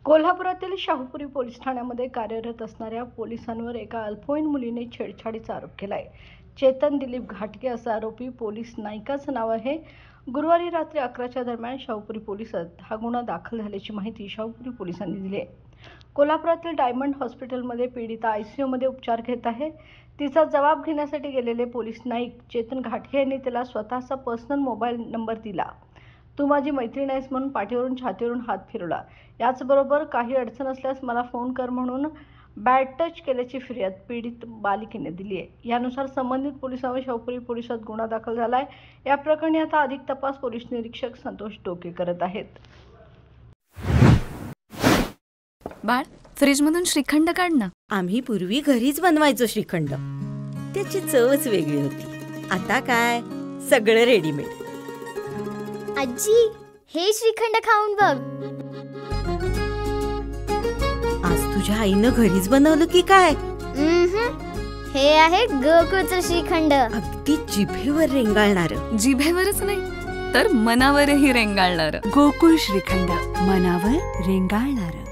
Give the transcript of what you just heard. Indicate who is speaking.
Speaker 1: कोल्हापुरातील शाहूपुरी पोलीस ठाण्यामध्ये कार्यरत असणाऱ्या पोलिसांवर एका अल्पवयीन मुलीने छेडछाडीचा आरोप केलाय। चेतन दिलीप घाटगे असा आरोपी पोलीस नायिकाचं नाव आहे। गुरुवारी रात्री 11च्या दरम्यान शाहूपुरी पोलिसात हा गुन्हा दाखल झाल्याची माहिती शाहूपुरी पोलिसांनी दिली आहे। कोल्हापुरातील डायमंड हॉस्पिटलमध्ये पीडिता आयसीयूमध्ये उपचार घेत आहे। तिचा जबाब घेण्यासाठी गेलेले पोलीस नाईक चेतन घाटगे यांनी त्याला स्वतःचा पर्सनल मोबाईल नंबर दिला। तू माझी मैत्रीण आहेस म्हणून पाठीवरून छातीवरून हात फिरवला। याचबरोबर काही अडचण असल्यास मला फोन कर म्हणून बॅड टच केल्याची फिर्याद पीडित बालिकेने दिली आहे। यानुसार संबंधित पोलिसांवर शाहूपुरी पोलिसात गुन्हा दाखल झाला आहे। या प्रकरणी आता अधिक तपास पोलीस निरीक्षक संतोष डोके करत आहेत।
Speaker 2: बाळ, फ्रीजमधून श्रीखंड काढ ना।
Speaker 3: आम्ही पूर्वी घरीच बनवायचो श्रीखंड, त्याची चवच वेगळी होती। आता काय सगळं रेडीमेड।
Speaker 4: आजी, हे श्रीखंड खाऊन बघ।
Speaker 3: आज तुझ्या आईनं घरीच बनवलं की काय?
Speaker 4: हे आहे गोकुळचं श्रीखंड।
Speaker 3: अगदी जिभेवर रेंगाळणारं।
Speaker 2: जिभेवरच नाही तर मनावरही रेंगाळणारं।
Speaker 5: गोकुळ श्रीखंड, मनावर रेंगाळणारं।